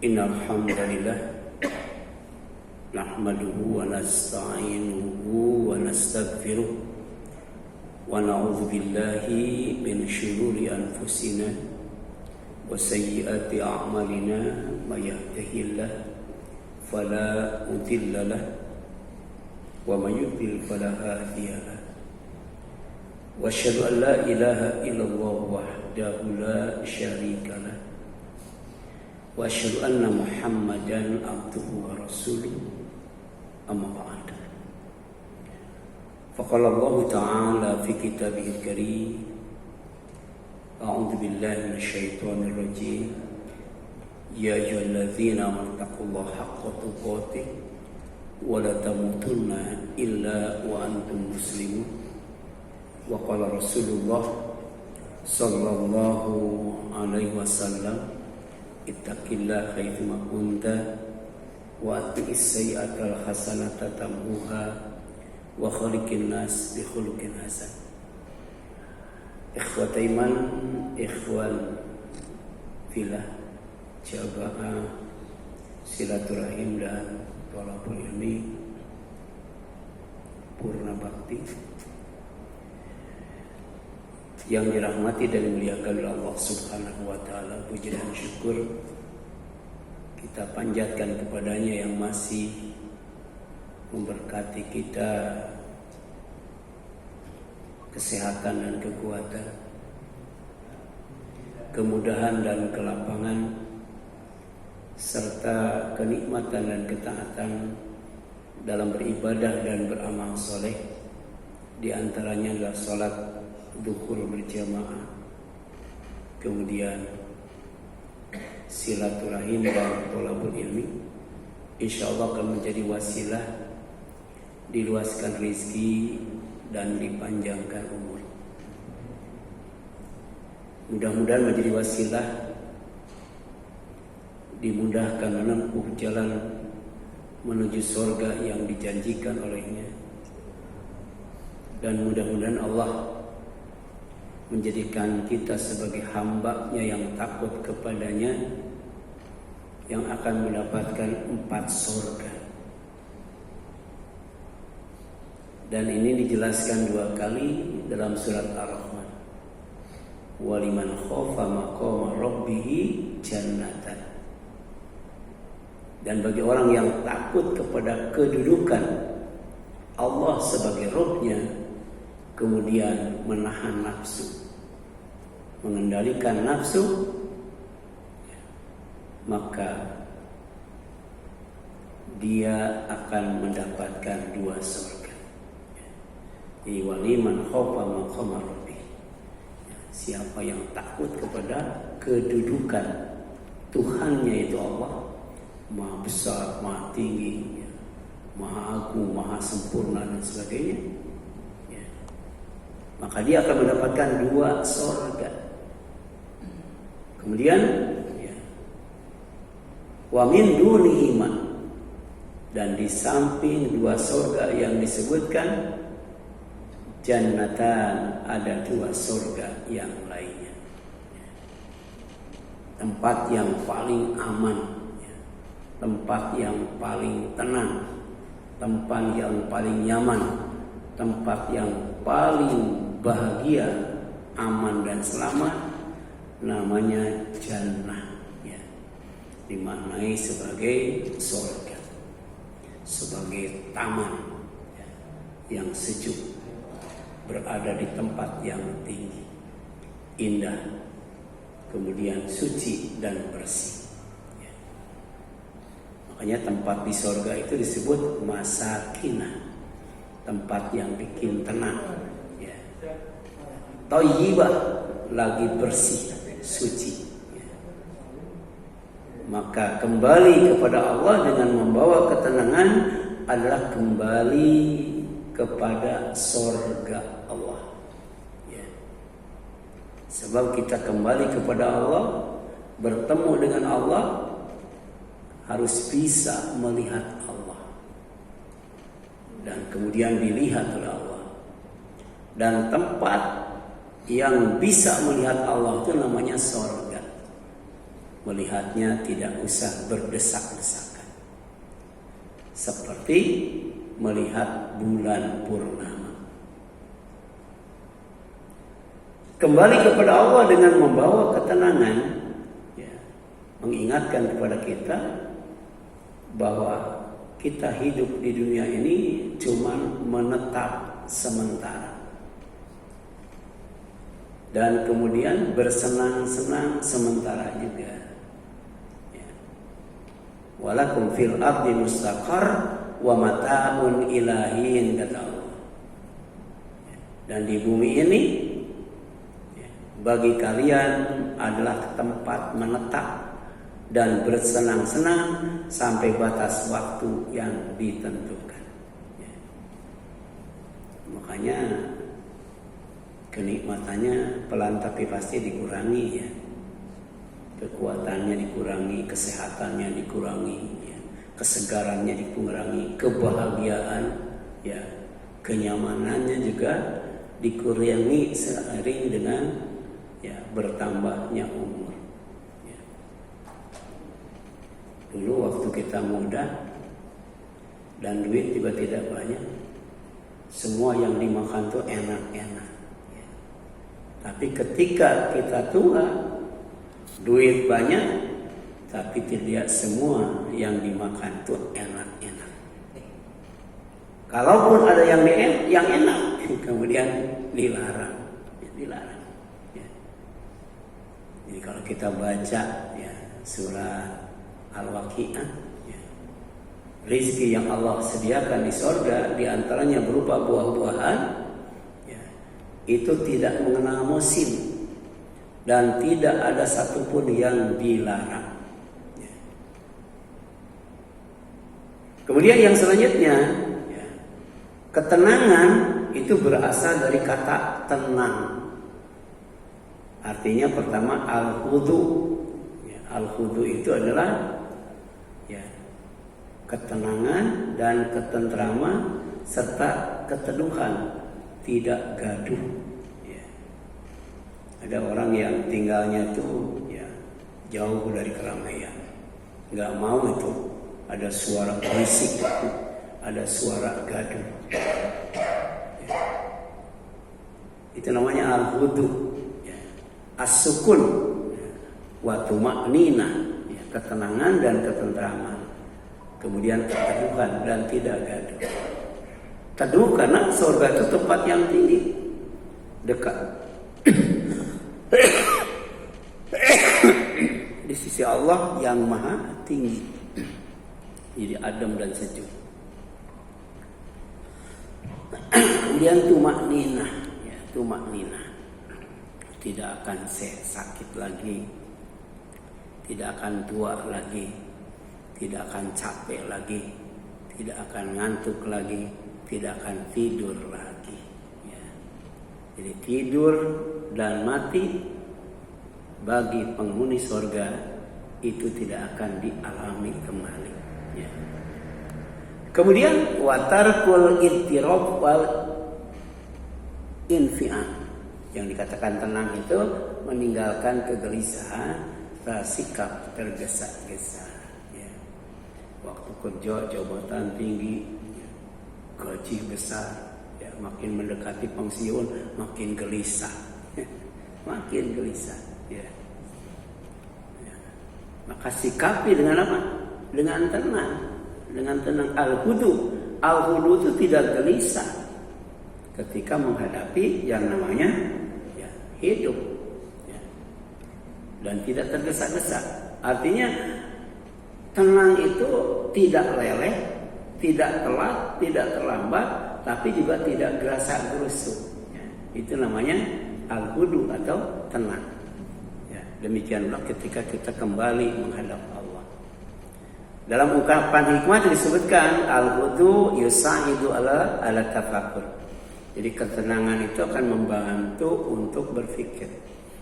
Innal hamdalillah nahmaduhu wa nasta'inuhu wa nastaghfiruh wa na'udzu billahi min shururi anfusina wa sayyiati a'malina may yahdihillahu fala mudilla lahu wa may yudlil fala hadiya lahu wa asyhadu an la ilaha illallah wahdahu la syarika lahu wa asyhadu anna Muhammadan abduhu wa rasuluh amma ba'd. Faqala Allah Ta'ala fi kitabihil karim a'udzu billahi minasyaitonir rajim ya ayyuhalladzina amanu taqullaha haqqa tuqatih wa la tamutunna illa wa antum muslimun. Wa qala Rasulullah sallallahu alaihi wasallam ittaqillah haitsuma kunta wa ati'is sayyi'atal hasanata tamhuha wa khaliqin nas bi khuluqin hasan. Ikhwatal iman, ikhwan fillah, jamaah silaturahim dan thalabul ilmi purna bakti yang dirahmati dan dimuliakan oleh Allah Subhanahu wa taala. Puji dan syukur kita panjatkan kepadanya yang masih memberkati kita kesehatan dan kekuatan, kemudahan dan kelapangan, serta kenikmatan dan ketaatan dalam beribadah dan beramal soleh. Di antaranya adalah salat duhur berjamaah, kemudian silaturahim dan thalabul ilmi. Insyaallah akan menjadi wasilah diluaskan rezeki dan dipanjangkan umur. Mudah-mudahan menjadi wasilah dimudahkan menempuh jalan menuju surga yang dijanjikan olehnya, dan mudah-mudahan Allah menjadikan kita sebagai hamba-Nya yang takut kepadanya, yang akan mendapatkan 4 surga. Dan ini dijelaskan 2 kali dalam surat Ar-Rahman. Waliman khafa maqama rabbih jannatan. Dan bagi orang yang takut kepada kedudukan Allah sebagai Rabb-Nya, kemudian menahan nafsu, mengendalikan nafsu, maka dia akan mendapatkan 2 surga. Jadi waliman khafa maqama rabbih, siapa yang takut kepada kedudukan Tuhannya, itu Allah, Maha besar, Maha tinggi, Maha agung, Maha sempurna dan sebagainya, maka dia akan mendapatkan 2 surga. Kemudian wa min dunihima, dan di samping 2 surga yang disebutkan jannatan, ada 2 surga yang lainnya. Tempat yang paling aman, tempat yang paling tenang, tempat yang paling nyaman, tempat yang paling bahagia, aman dan selamat, namanya jannah, dimaknai sebagai surga, sebagai taman yang sejuk, berada di tempat yang tinggi, indah, kemudian suci dan bersih. Makanya tempat di surga itu disebut masakinah, tempat yang bikin tenang, thayyibah, lagi bersih, suci. Maka kembali kepada Allah dengan membawa ketenangan adalah kembali kepada surga Allah. Sebab kita kembali kepada Allah, bertemu dengan Allah, harus bisa melihat Allah, dan kemudian dilihat oleh Allah. Dan tempat yang bisa melihat Allah itu namanya surga. melihatnya tidak usah berdesak-desakan, seperti melihat bulan purnama. Kembali kepada Allah dengan membawa ketenangan, ya, mengingatkan kepada kita bahwa kita hidup di dunia ini cuma menetap sementara. Dan kemudian bersenang-senang sementara juga. Ya. Walakum fil ardi mustaqar wa mata'un ilahin, kata Allah. Ya. Dan di bumi ini, ya, bagi kalian adalah tempat menetap dan bersenang-senang sampai batas waktu yang ditentukan. Ya. Makanya kenikmatannya pelan tapi pasti dikurangi, ya. Kekuatannya dikurangi, kesehatannya dikurangi, ya. Kesegarannya dikurangi, kebahagiaan, ya, kenyamanannya juga dikurangi seiring dengan, ya, bertambahnya umur. Ya. Dulu waktu kita muda dan duit juga tidak banyak, semua yang dimakan tuh enak-enak. Tapi ketika kita tua, duit banyak, tapi tidak semua yang dimakan itu enak-enak. Kalaupun ada yang enak, kemudian dilarang. Ya. Jadi kalau kita baca, ya, surah Al-Waqi'ah, ya, rizki yang Allah sediakan di sorga diantaranya berupa buah-buahan, itu tidak mengenal musim dan tidak ada satupun yang dilarang. Kemudian yang selanjutnya, ya, ketenangan itu berasal dari kata tenang. Artinya pertama al-khudu. Ya, al-khudu itu adalah, ya, ketenangan dan ketentraman serta keteduhan, tidak gaduh. Ya. Ada orang yang tinggalnya itu, ya, jauh dari keramaian, nggak mau itu ada suara berisik, ada suara gaduh. Ya. Itu namanya al-hudu, ya. As-sukun, ya, wa tuma'ninah, ya, ketenangan dan ketentraman. Kemudian keteduhan dan tidak gaduh. Teduh karena surga itu tempat yang tinggi, dekat di sisi Allah yang maha tinggi. Jadi adem dan sejuk. Kemudian tumakninah, ya, tumakninah, tidak akan sakit lagi, tidak akan tua lagi, tidak akan capek lagi, tidak akan ngantuk lagi, tidak akan tidur lagi, ya. Jadi tidur dan mati bagi penghuni surga itu tidak akan dialami kembali, ya. Kemudian watarkul ittirab wal infi'an, yang dikatakan tenang itu meninggalkan kegelisahan, sikap tergesa-gesa, ya. Waktu kerja jabatan tinggi, gaji besar, ya, makin mendekati pensiun makin gelisah, makin gelisah, ya. Ya. Maka sikapi dengan apa? Dengan tenang, al-hudu. Al-hudu itu tidak gelisah ketika menghadapi yang namanya, ya, hidup, ya, dan tidak tergesa-gesa. Artinya tenang itu tidak leleh, tidak telat, tidak terlambat, tapi juga tidak gerasa-gerusu. Ya, itu namanya al-hudu atau tenang. Ya, demikianlah ketika kita kembali menghadap Allah. Dalam ungkapan hikmah disebutkan al-hudu yusa'idu ala tafakkur. Jadi ketenangan itu akan membantu untuk berpikir.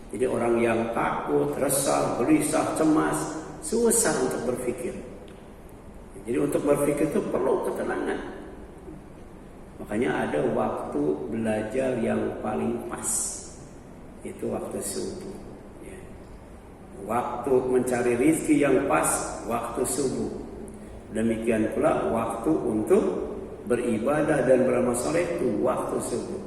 Jadi orang yang takut, resah, gelisah, cemas, susah untuk berpikir. Jadi untuk berpikir itu perlu ketenangan. Makanya ada waktu belajar yang paling pas, itu waktu subuh, ya. waktu mencari rizki yang pas waktu subuh. Demikian pula waktu untuk beribadah dan beramal soleh itu waktu subuh.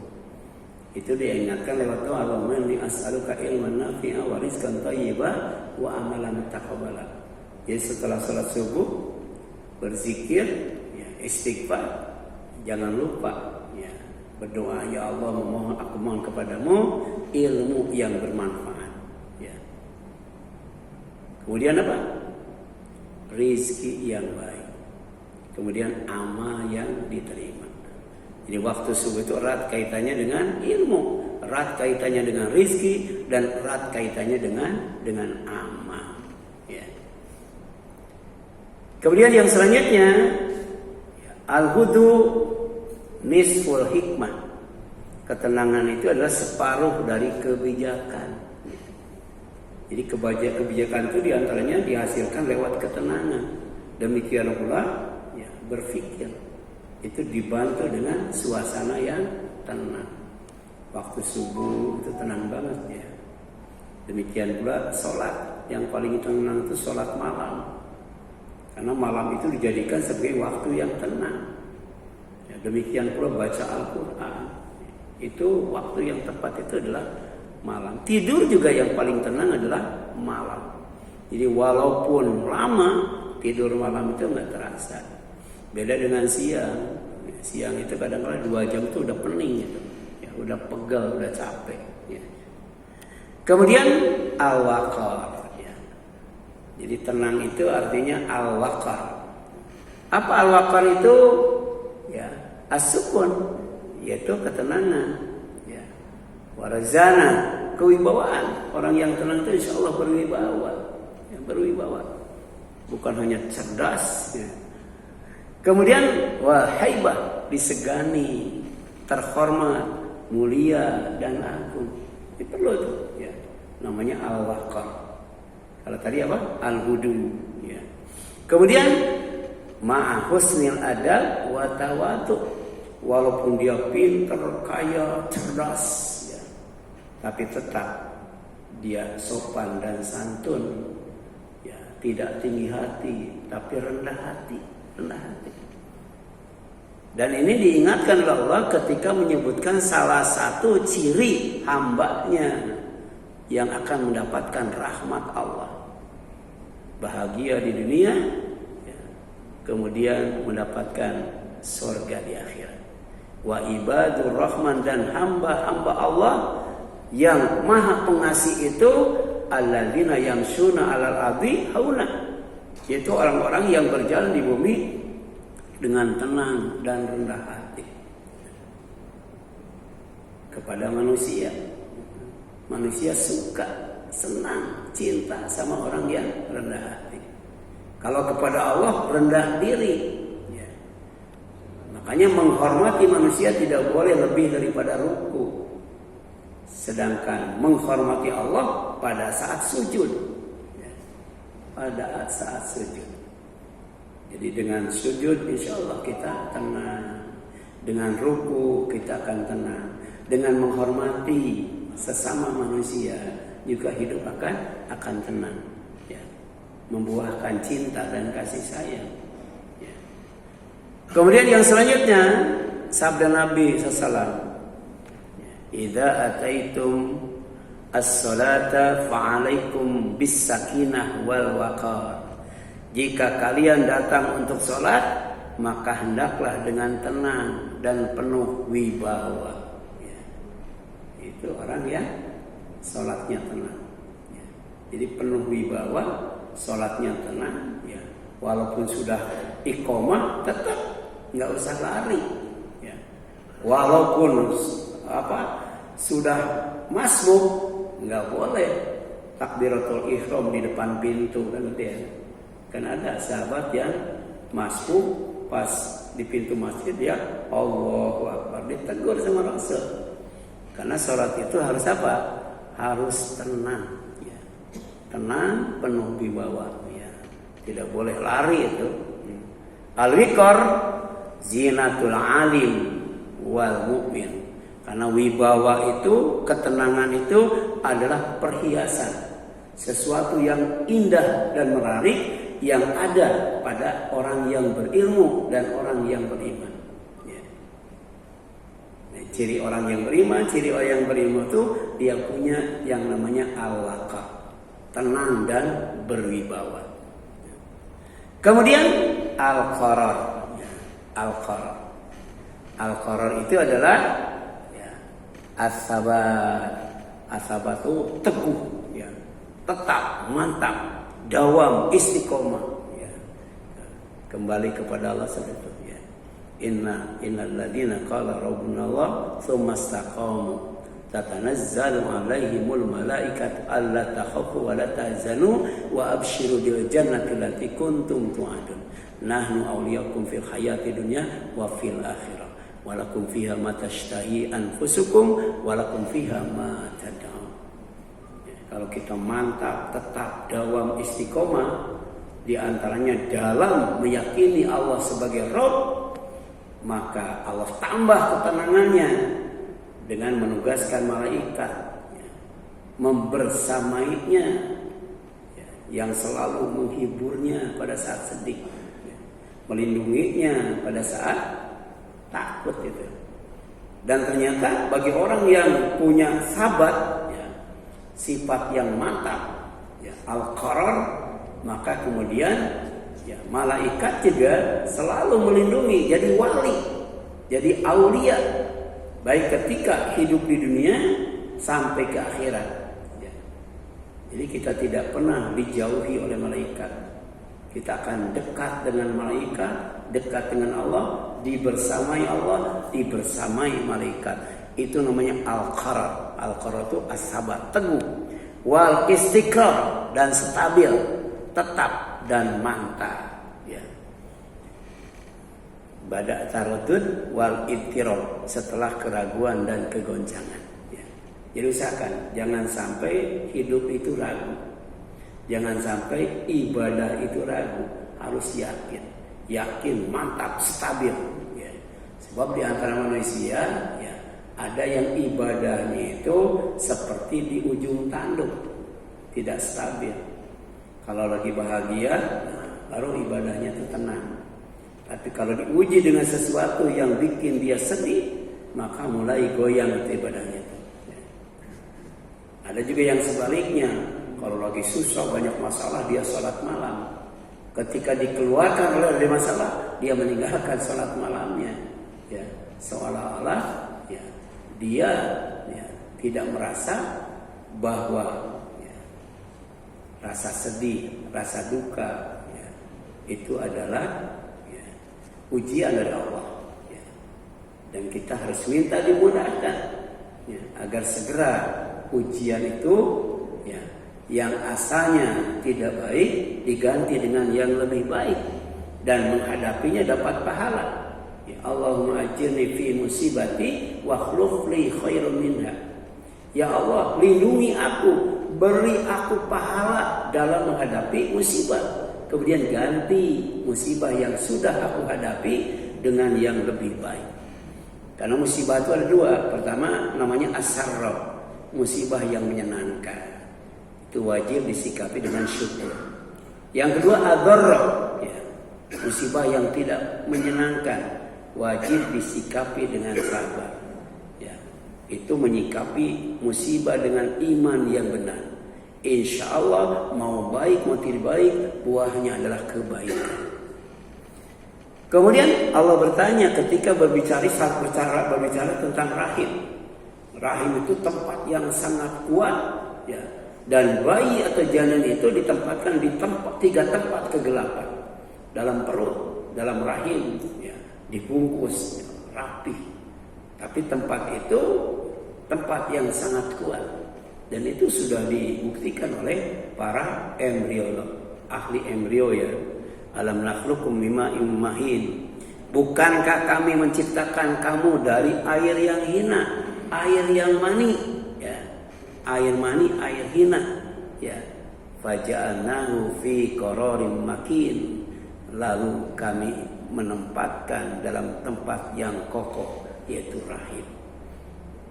Itu diingatkan lewat doa, Allahumma inni as'aluka ilman nafi'a wa rizqan thayyiban wa amalan taqabbala. Jadi setelah salat subuh berzikir, ya, istighfar, jangan lupa ya, berdoa, ya Allah aku mohon kepadamu ilmu yang bermanfaat. Ya. Kemudian apa? Rizki yang baik. Kemudian amal yang diterima. Jadi waktu subuh itu erat kaitannya dengan ilmu, erat kaitannya dengan rizki, dan erat kaitannya dengan amal. Ya. Kemudian yang selanjutnya, al-hudu nisful hikmah. Ketenangan itu adalah separuh dari kebijakan. Jadi kebijakan itu diantaranya dihasilkan lewat ketenangan. Demikian pula ya, berpikir itu dibantu dengan suasana yang tenang. Waktu subuh itu tenang banget ya. Demikian pula sholat, yang paling tenang itu sholat malam. Karena malam itu dijadikan sebagai waktu yang tenang. Ya, demikian pula baca Al-Quran. Itu waktu yang tepat itu adalah malam. Tidur juga yang paling tenang adalah malam. Jadi walaupun lama, tidur malam itu nggak terasa. Beda dengan siang. Siang itu kadang-kadang 2 jam itu udah pening gitu. Ya, udah pegal, udah capek. Ya. Kemudian al-waqar. Ya. Jadi tenang itu artinya al-waqar. Apa al-waqar itu? Ya, as-sukun, yaitu ketenangan. Ya. Warazana, kewibawaan. Orang yang tenang itu insya Allah berwibawa. Ya, berwibawa. Bukan hanya cerdas. Ya. Kemudian wahaibah, disegani, terhormat, mulia dan agung. Ini perlu tuh, ya. Namanya al-waqar. Kalau tadi apa? Al-hudu. Ya. Kemudian ma'ahusnil adab wa tawadu. Walaupun dia pintar, kaya, cerdas, ya, tapi tetap dia sopan dan santun. Ya, tidak tinggi hati, tapi rendah hati. Dan ini diingatkan oleh Allah ketika menyebutkan salah satu ciri hambanya yang akan mendapatkan rahmat Allah, bahagia di dunia, ya, kemudian mendapatkan surga di akhirat. Wa ibadur rahman, dan hamba-hamba Allah yang maha pengasih itu alladzina yamshuna 'alal ardi hauna, yaitu orang-orang yang berjalan di bumi dengan tenang dan rendah hati kepada manusia. Manusia suka, senang, cinta sama orang yang rendah hati. Kalau kepada Allah rendah diri. Ya. Makanya menghormati manusia tidak boleh lebih daripada ruku. Sedangkan menghormati Allah pada saat sujud. Pada saat sujud. Jadi dengan sujud insya Allah kita tenang. Dengan ruku kita akan tenang. Dengan menghormati sesama manusia juga hidup akan tenang. Ya. Membuahkan cinta dan kasih sayang. Ya. Kemudian yang selanjutnya sabda Nabi SAW. Idza ataitum as-salata fa'alaikum bis-sakinah wal waqar. Jika kalian datang untuk sholat, maka hendaklah dengan tenang dan penuh wibawa. Ya. Itu orang yang sholatnya tenang. Ya. Jadi penuh wibawa, sholatnya tenang. Ya. Walaupun sudah iqomah, tetap nggak usah lari. Ya. Walaupun sudah masbuk, nggak boleh takbiratul ihram di depan pintu kan gitu ya. Kan ada sahabat yang masbuk pas di pintu masjid ya Allahu Akbar, ditegur sama Rasul. Karena sholat itu harus apa? Harus tenang ya. Tenang, penuh wibawa ya. Tidak boleh lari itu. Al-wiqar zinatul alim wal mu'min. Karena wibawa itu, ketenangan itu adalah perhiasan sesuatu yang indah dan menarik yang ada pada orang yang berilmu dan orang yang beriman. Ya. Nah, ciri orang yang beriman itu dia punya yang namanya al-waqa, tenang dan berwibawa. Kemudian al-qarar. Ya, al-qarar. Al-qarar itu adalah ya, as-sabat. As-sabat itu teguh, ya, tetap, mantap, dawam, istiqomah. Ya. Kembali kepada Allah SWT. Ya. Innal ladzina qala rabbuna Allah tsumma istaqamu tatanazzalu alaihimul malaikatu alla takhafu wa la tahzanu wa abshiru bil jannati allati kuntum tu'adun. Nahnu awliyaukum fil hayati dunya wa fil akhirah. Walakum fiha ma tashtahi anfusukum walakum fiha ma tad'un. Kalau kita mantap, tetap, dawam, istiqomah, di antaranya dalam meyakini Allah sebagai Rabb, maka Allah tambah ketenangannya dengan menugaskan malaikat membersamainya, yang selalu menghiburnya pada saat sedih, melindunginya pada saat takut itu. Dan ternyata bagi orang yang punya sabat, ya, sifat yang mantap, ya, al-qarar, maka kemudian ya, malaikat juga selalu melindungi, jadi wali, jadi aulia, baik ketika hidup di dunia sampai ke akhirat. Ya. Jadi kita tidak pernah dijauhi oleh malaikat. Kita akan dekat dengan malaikat, dekat dengan Allah, dibersamai Allah, dibersamai malaikat. Itu namanya al-qarar. Al-qarar itu as-sabat, teguh. Wal istiqrar, dan stabil, tetap dan mantap. Ya. Bada taradud wal ittirab, setelah keraguan dan kegoncangan. Ya. Jadi usahakan jangan sampai hidup itu ragu. Jangan sampai ibadah itu ragu, harus yakin, mantap, stabil. Ya. Sebab di antara manusia, ya, ada yang ibadahnya itu seperti di ujung tanduk, tidak stabil. Kalau lagi bahagia, baru ibadahnya itu tenang. Tapi kalau diuji dengan sesuatu yang bikin dia sedih, maka mulai goyang itu ibadahnya itu. Ya. Ada juga yang sebaliknya. Kalau lagi susah, banyak masalah, dia sholat malam. Ketika dikeluarkan oleh masalah, dia meninggalkan sholat malamnya. Ya, seolah-olah ya, dia ya, tidak merasa bahwa ya, rasa sedih, rasa duka ya, itu adalah ya, ujian dari Allah. Ya. Dan kita harus minta dimudahkan ya, agar segera ujian itu ya, yang asalnya tidak baik diganti dengan yang lebih baik, dan menghadapinya dapat pahala. Ya, Allahumma ajirni fi musibati wa akhlif li khairan minha. Ya Allah, lindungi aku, beri aku pahala dalam menghadapi musibah. Kemudian ganti musibah yang sudah aku hadapi dengan yang lebih baik. Karena musibah itu ada dua. Pertama namanya as-sarra, musibah yang menyenangkan. Itu wajib disikapi dengan syukur. Yang kedua ad-dharra, ya, musibah yang tidak menyenangkan, wajib disikapi dengan sabar. Ya, itu menyikapi musibah dengan iman yang benar. Insya Allah mau baik mau tidak baik, buahnya adalah kebaikan. Kemudian Allah bertanya ketika berbicara tentang rahim. Rahim itu tempat yang sangat kuat, ya. Dan bayi atau janin itu ditempatkan di tiga tempat kegelapan. Dalam perut, dalam rahim, ya, dibungkus, ya, rapi. Tapi tempat itu tempat yang sangat kuat. Dan itu sudah dibuktikan oleh para embriolog, ahli embrio ya. Alam nakhluqukum mimma mahin. Bukankah kami menciptakan kamu dari air yang hina, air yang mani? Air mani, air hina, ya. Faja'alnahu fi qararin makin. Lalu kami menempatkan dalam tempat yang kokoh, yaitu rahim.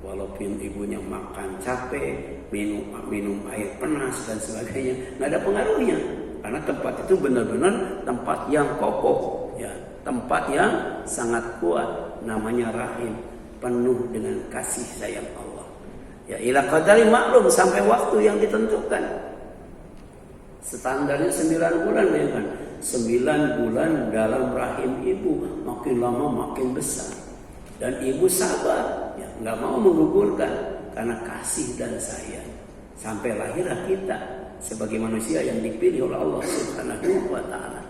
Walaupun ibunya makan capek, minum air panas dan sebagainya, nggak ada pengaruhnya. Karena tempat itu benar-benar tempat yang kokoh, ya, tempat yang sangat kuat, namanya rahim, penuh dengan kasih sayang Allah. Ya, ila qadari maklum, sampai waktu yang ditentukan. Standarnya 9 bulan, ya kan? 9 bulan dalam rahim ibu, makin lama makin besar. Dan ibu sabar, ya, nggak mau menggugurkan karena kasih dan sayang. Sampai lahirlah kita sebagai manusia yang dipilih oleh Allah Subhanahu wa taala.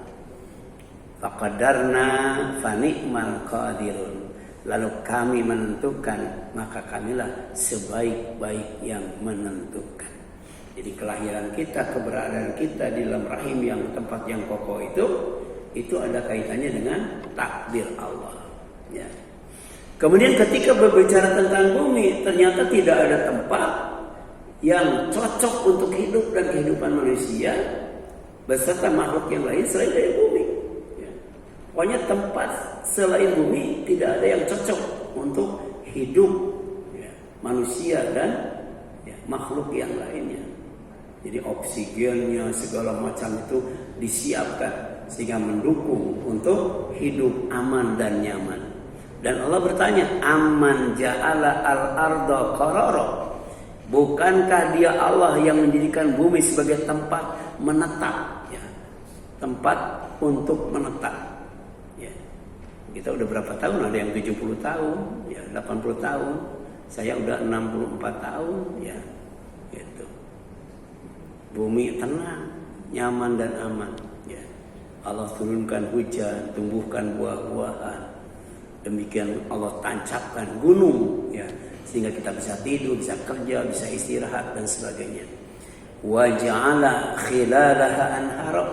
Faqadarna fa ni'mal qadirun. Lalu kami menentukan, maka kamilah sebaik-baik yang menentukan. Jadi kelahiran kita, keberadaan kita di dalam rahim yang tempat yang kokoh itu ada kaitannya dengan takdir Allah. Ya. Kemudian ketika berbicara tentang bumi, ternyata tidak ada tempat yang cocok untuk hidup dan kehidupan manusia beserta makhluk yang lain selain dari bumi. Ya. Pokoknya tempat selain bumi tidak ada yang cocok untuk hidup, ya, manusia dan, ya, makhluk yang lainnya. Jadi oksigennya segala macam itu disiapkan sehingga mendukung untuk hidup aman dan nyaman. Dan Allah bertanya, amman ja'ala al-arda qarara. Bukankah dia Allah yang menjadikan bumi sebagai tempat menetap, ya, tempat untuk menetap. Ya. Kita udah berapa tahun? Ada yang 70 tahun, ya, 80 tahun. Saya udah 64 tahun, ya. Gitu. Bumi tenang, nyaman dan aman, ya. Allah turunkan hujan, tumbuhkan buah-buahan. Demikian Allah tancapkan gunung, ya, sehingga kita bisa tidur, bisa kerja, bisa istirahat dan sebagainya. Wa ja'ala khilalaha anhara.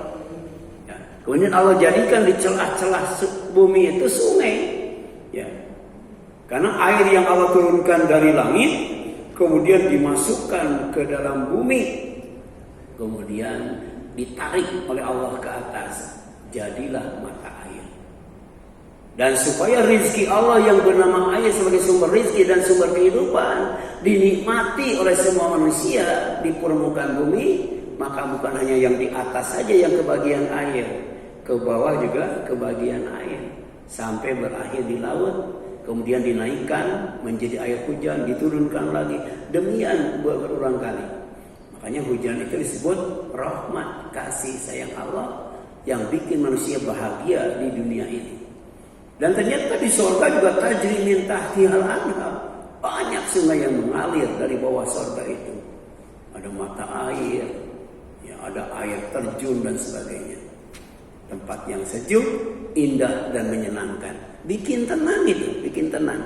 Ya. Kemudian Allah jadikan di celah-celah bumi itu sungai, ya. Karena air yang Allah turunkan dari langit kemudian dimasukkan ke dalam bumi, kemudian ditarik oleh Allah ke atas, jadilah mata air. Dan supaya rizki Allah yang bernama air sebagai sumber rizki dan sumber kehidupan dinikmati oleh semua manusia di permukaan bumi, maka bukan hanya yang di atas saja yang kebagian air, ke bawah juga kebagian air, sampai berakhir di laut, kemudian dinaikkan menjadi air hujan, diturunkan lagi, demikian berulang kali. Makanya hujan itu disebut rahmat, kasih sayang Allah yang bikin manusia bahagia di dunia ini. Dan ternyata di surga juga tajri min tahtihal anhar. Banyak sungai yang mengalir dari bawah surga itu. Ada mata air, ya, ada air terjun dan sebagainya. Tempat yang sejuk, indah dan menyenangkan. Bikin tenang itu, bikin tenang.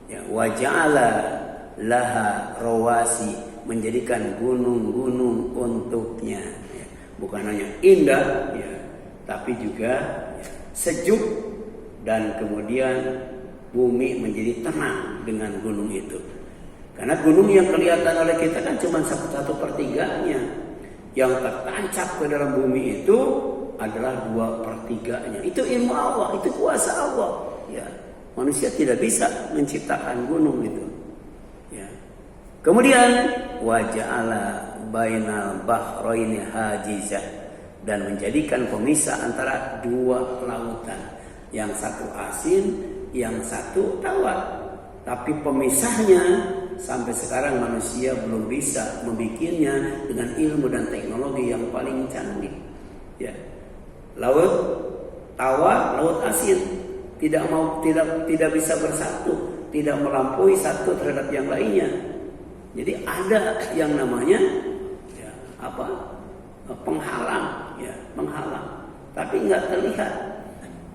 Ya, wa ja'ala laha rawasi, menjadikan gunung-gunung untuknya. Ya, bukan hanya indah, ya, tapi juga, ya, sejuk. Dan kemudian bumi menjadi tenang dengan gunung itu. Karena gunung yang kelihatan oleh kita kan cuma 1/3-nya. Yang tertancap ke dalam bumi itu adalah 2/3-nya. Itu ilmu Allah, itu kuasa Allah. Ya, manusia tidak bisa menciptakan gunung itu. Ya. Kemudian waja'ala bainal bahraini hajizah, dan menjadikan pemisah antara dua lautan. Yang satu asin, yang satu tawar. Tapi pemisahnya sampai sekarang manusia belum bisa membikinnya dengan ilmu dan teknologi yang paling canggih. Ya. Laut tawar, laut asin tidak bisa bersatu, tidak melampaui satu terhadap yang lainnya. Jadi ada yang namanya, ya, penghalang, ya, penghalang. Tapi nggak terlihat.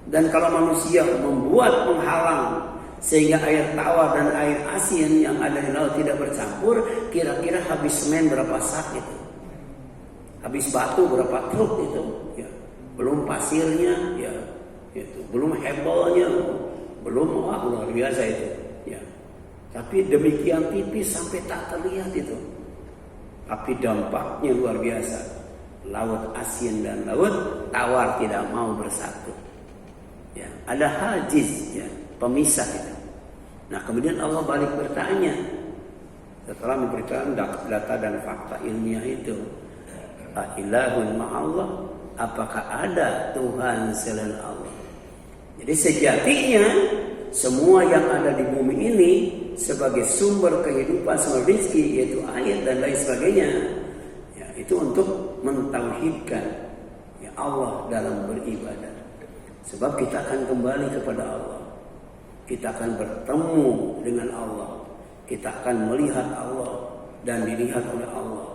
Dan kalau manusia membuat penghalang sehingga air tawar dan air asin yang ada di laut tidak bercampur, kira-kira habis semen berapa sak itu, habis batu berapa truk itu, ya. Belum pasirnya, ya, itu. Belum hebelnya, belum, luar biasa itu, ya. Tapi demikian tipis sampai tak terlihat itu, tapi dampaknya luar biasa. Laut asin dan laut tawar tidak mau bersatu. Ya, ada hajiz, ya, pemisah itu. Nah kemudian Allah balik bertanya setelah memberikan data dan fakta ilmiah itu, ilahun ma'allah, apakah ada Tuhan selain Allah? Jadi sejatinya semua yang ada di bumi ini sebagai sumber kehidupan, sumber rezeki, yaitu air dan lain sebagainya, ya, itu untuk mentauhidkan ya Allah dalam beribadah. Sebab kita akan kembali kepada Allah, kita akan bertemu dengan Allah, kita akan melihat Allah dan dilihat oleh Allah.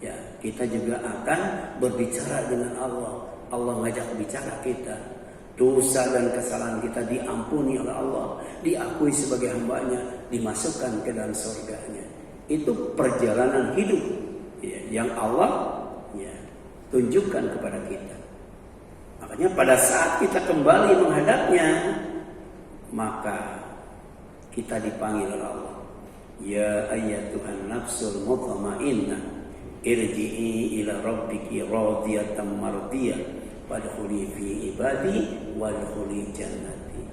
Ya, kita juga akan berbicara dengan Allah. Allah ngajak bicara kita. Dosa dan kesalahan kita diampuni oleh Allah, diakui sebagai hambanya, dimasukkan ke dalam surganya. Itu perjalanan hidup ya, yang Allah ya, tunjukkan kepada kita. Makanya pada saat kita kembali menghadapnya, maka kita dipanggil oleh Allah. Ya ayyatuhan nafsul mutmainnah, irji'i ila rabbiki radiyatan mardiyah, wadkhuli fi ibadi wadkhuli jannati.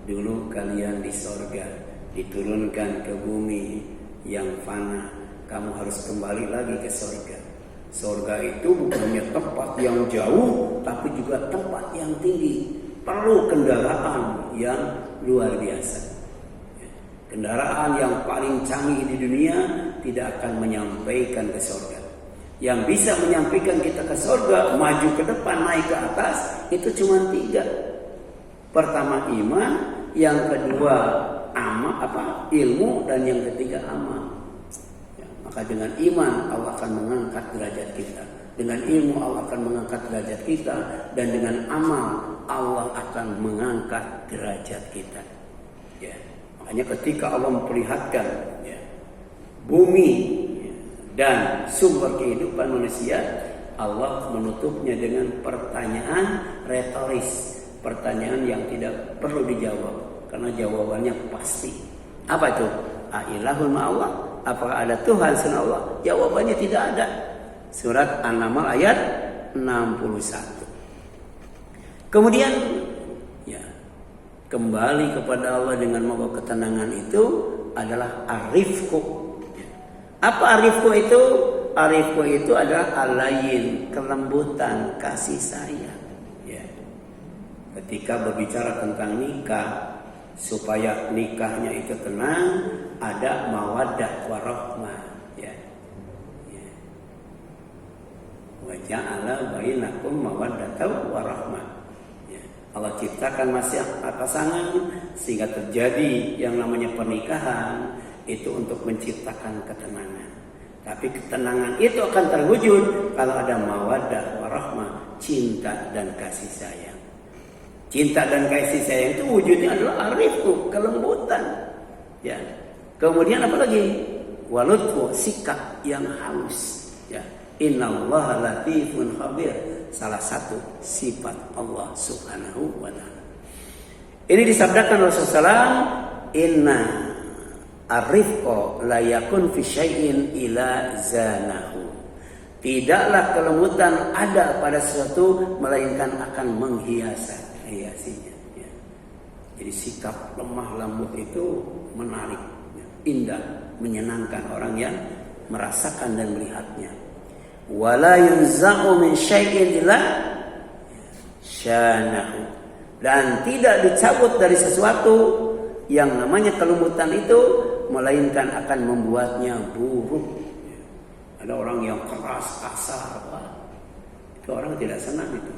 Dulu kalian di sorga, diturunkan ke bumi yang fana, kamu harus kembali lagi ke sorga. Sorga itu bukannya tempat yang jauh, tapi juga tempat yang tinggi. Perlu kendaraan yang luar biasa. Kendaraan yang paling canggih di dunia tidak akan menyampaikan ke sorga. Yang bisa menyampaikan kita ke surga, maju ke depan, naik ke atas, itu cuma 3. Pertama iman, yang kedua ilmu, dan yang ketiga amal. Ya, maka dengan iman Allah akan mengangkat derajat kita, dengan ilmu Allah akan mengangkat derajat kita, dan dengan amal Allah akan mengangkat derajat kita. Ya, makanya ketika Allah memperlihatkan ya, bumi dan sumber kehidupan manusia, Allah menutupnya dengan pertanyaan retoris, pertanyaan yang tidak perlu dijawab karena jawabannya pasti. Apa itu? Ailahul ma'allah, apakah ada Tuhan selain Allah? Jawabannya tidak ada. Surat An-Naml ayat 61. Kemudian ya, kembali kepada Allah dengan membawa ketenangan itu adalah ar-rifqu. Apa arifku itu? Arifku itu adalah alayin, kelembutan, kasih sayang. Ya. Ketika berbicara tentang nikah, supaya nikahnya itu tenang, ada mawaddah warahmah. Ya. Ya. Wa ja'ala bainakum mawaddatan warahmah. Ya. Allah ciptakan pasangan sehingga terjadi yang namanya pernikahan. Itu untuk menciptakan ketenangan. Tapi ketenangan itu akan terwujud kalau ada mawaddah warahmah, cinta dan kasih sayang. Cinta dan kasih sayang itu wujudnya adalah arifku, kelembutan. Ya. Kemudian apa lagi? Walutfu, sikap yang halus. Ya. Innallaha latifun khabir. Salah satu sifat Allah Subhanahu wa ta'ala. Ini disabdakan Rasulullah SAW, inna ar-rifqa la yakun fi syai'in ila zanahu. Tidaklah kelembutan ada pada sesuatu melainkan akan menghiasinya. Ya. Jadi sikap lemah lembut itu menarik, ya, indah, menyenangkan orang yang merasakan dan melihatnya. Wala yunza'u min syai'in ila syanahu. Dan tidak dicabut dari sesuatu yang namanya kelembutan itu melainkan akan membuatnya buruk. Ada orang yang keras, kasar, itu orang tidak senang itu.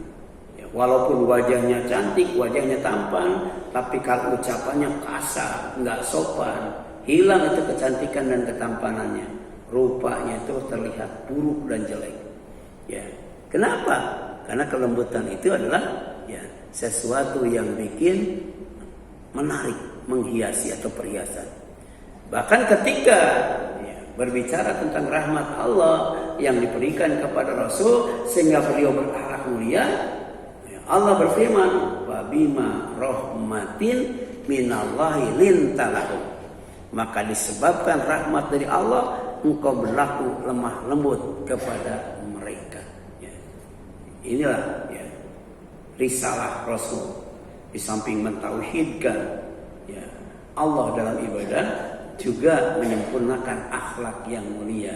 Ya, walaupun wajahnya cantik, wajahnya tampan, tapi kalau ucapannya kasar, nggak sopan, hilang itu kecantikan dan ketampanannya. Rupanya itu terlihat buruk dan jelek. Ya, kenapa? Karena kelembutan itu adalah ya sesuatu yang bikin menarik, menghiasi atau perhiasan. Bahkan ketika ya, berbicara tentang rahmat Allah yang diberikan kepada Rasul sehingga beliau berakhlak mulia, ya, Allah berfirman, "Wa bima rahmatin minallahi lintalahum." Maka disebabkan rahmat dari Allah, engkau berlaku lemah lembut kepada mereka. Ya. Inilah ya, risalah Rasul. Di samping mentauhidkan ya, Allah dalam ibadah juga menyempurnakan akhlak yang mulia.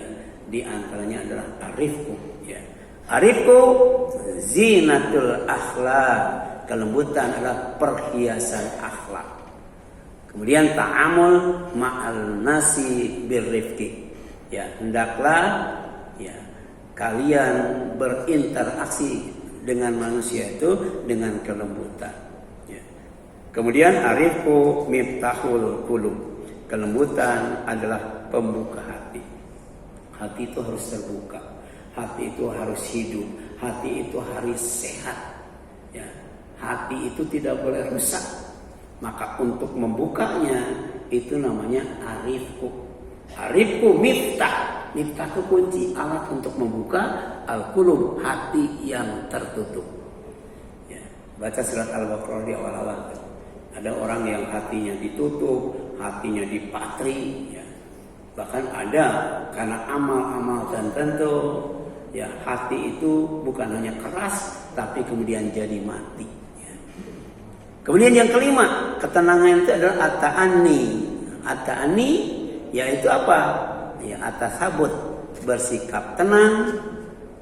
Di antaranya adalah arifku. Ya. Arifku zinatul akhlak. Kelembutan adalah perhiasan akhlak. Kemudian ta'amul ma'al nasi birrifqi. Ya, hendaklah ya kalian berinteraksi dengan manusia itu dengan kelembutan. Ya. Kemudian arifku miftahul qulub. Kelembutan adalah pembuka hati. Hati itu harus terbuka. Hati itu harus hidup. Hati itu harus sehat. Ya. Hati itu tidak boleh rusak. Maka untuk membukanya itu namanya arifku. Arifku miftah. Miftah itu kunci, alat untuk membuka al-qulub, hati yang tertutup. Ya. Baca surat Al-Baqarah di awal-awal. Ada orang yang hatinya ditutup, hatinya dipatri. Ya. Bahkan ada karena amal-amal tertentu, ya hati itu bukan hanya keras, tapi kemudian jadi mati. Ya. Kemudian yang kelima, ketenangan itu adalah at-ta'anni. At-ta'anni yaitu apa? Ya, atasabut, bersikap tenang,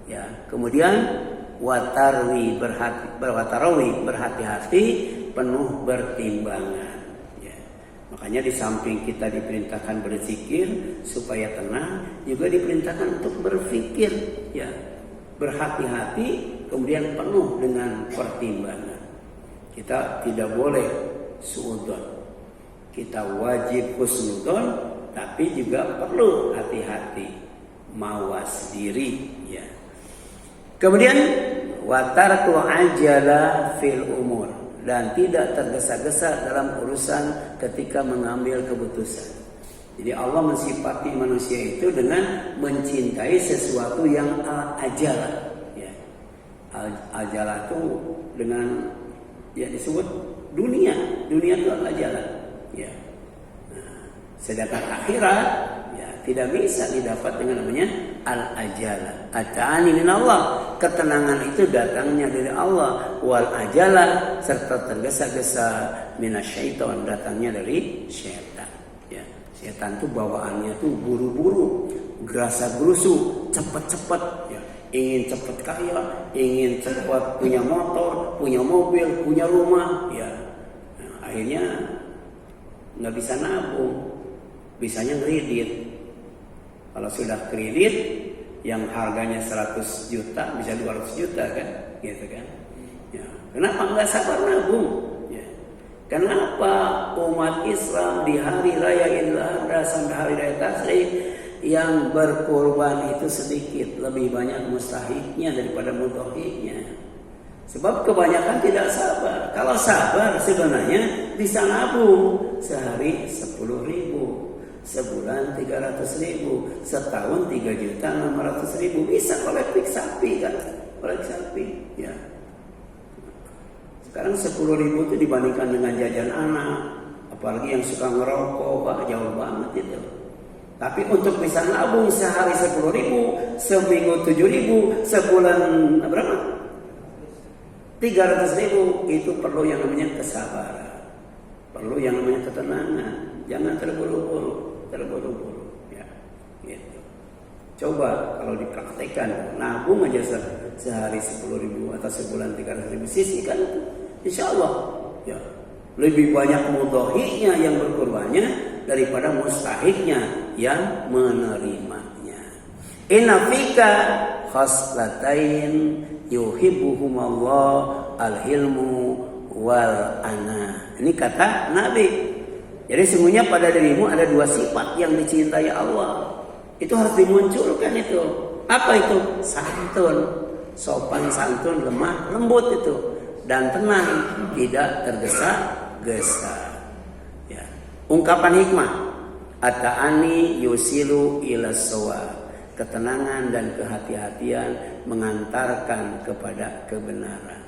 ya. Kemudian watarawi berhati-hati, penuh bertimbangan. Ya. Makanya di samping kita diperintahkan berzikir supaya tenang, juga diperintahkan untuk berpikir, ya, berhati-hati, kemudian penuh dengan pertimbangan. Kita tidak boleh suudzon, kita wajib husnudzon. Tapi juga perlu hati-hati, mawas diri, ya. Kemudian watarku ajala fil umur, dan tidak tergesa-gesa dalam urusan ketika mengambil keputusan. Jadi Allah mensifati manusia itu dengan mencintai sesuatu yang ajala, ya. Ajala itu dengan ya disebut dunia itu ajala, ya. Sedangkan akhirat ya tidak bisa didapat dengan namanya al-ajala. At-ta'ani min Allah. Ketenangan itu datangnya dari Allah. Wal ajala serta tergesa-gesa minasyaiton, datangnya dari syaitan. Ya, syaitan itu bawaannya tuh buru-buru, gerasa-gerusu, cepat-cepat, ya. Ingin cepat kaya, ingin cepat punya motor, punya mobil, punya rumah, ya. Nah, akhirnya nggak bisa nabung. Bisanya kredit. Kalau sudah kredit yang harganya 100 juta bisa 200 juta kan, gitu kan? Ya. Kenapa nggak sabar nabung? Ya. Kenapa umat Islam di hari raya Idul Adha sampai hari raya Tasyrik yang berkorban itu sedikit, lebih banyak mustahiknya daripada mudhahiknya? Sebab kebanyakan tidak sabar. Kalau sabar sebenarnya bisa nabung sehari 10.000. Sebulan 300.000, setahun 3.600.000, bisa kolektif sapi kan, kolektif sapi, ya. Sekarang 10.000 itu dibandingkan dengan jajan anak, apalagi yang suka ngerokok, wah jauh banget itu. Tapi untuk bisa nabung sehari 10.000, seminggu 7.000, sebulan berapa? 300.000, itu perlu yang namanya kesabaran, perlu yang namanya ketenangan, jangan terburu-buru, ya, gitu. Coba kalau dipraktekkan, nabung aja sehari 10.000 atau sebulan 300.000, sisihkan itu, insya Allah, ya, lebih banyak mudhahiknya yang berkorbannya daripada mustahiknya yang menerimanya. Inna fika khaslatain yuhibbuhumallah al-hilmu wal ana. Ini kata Nabi. Jadi sesungguhnya pada dirimu ada 2 sifat yang dicintai Allah. Itu harus dimunculkan itu. Apa itu? Santun, sopan santun, lemah lembut itu, dan tenang, tidak tergesa-gesa. Ya. Ungkapan hikmah, at-ta'ani yusilu ila shawab. Ketenangan dan kehati-hatian mengantarkan kepada kebenaran.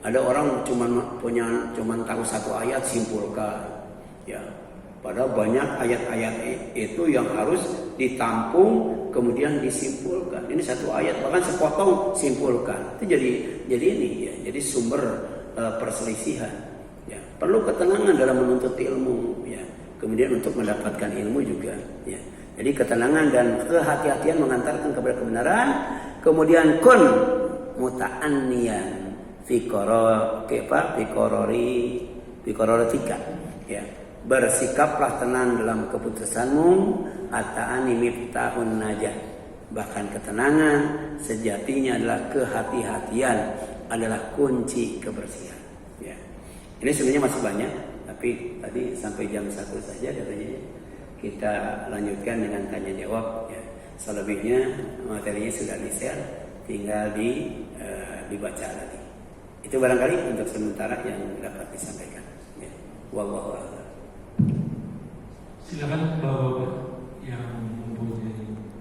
Ada orang cuman tahu 1 ayat simpulkan, ya. Padahal banyak ayat-ayat itu yang harus ditampung kemudian disimpulkan. Ini 1 ayat bahkan sepotong simpulkan. Itu jadi ini ya, jadi sumber perselisihan. Ya. Perlu ketenangan dalam menuntut ilmu. Ya. kemudian untuk mendapatkan ilmu juga. Ya. Jadi ketenangan dan kehati-hatian mengantarkan kepada kebenaran. Kemudian kun muta'anniyan fikorotika. Ya. Bersikaplah tenang dalam keputusanmu. Ata'ani miftahun najah. Bahkan ketenangan sejatinya adalah kehati-hatian, adalah kunci kebersihan. Ya. Ini sebenarnya masih banyak, tapi tadi sampai jam 1 saja katanya. Kita lanjutkan dengan tanya jawab. Ya. Selebihnya materinya sudah di-share, tinggal dibaca lagi. Itu barangkali untuk sementara yang dapat disampaikan. Ya. Wallahu a'lam. Silakan Bapak.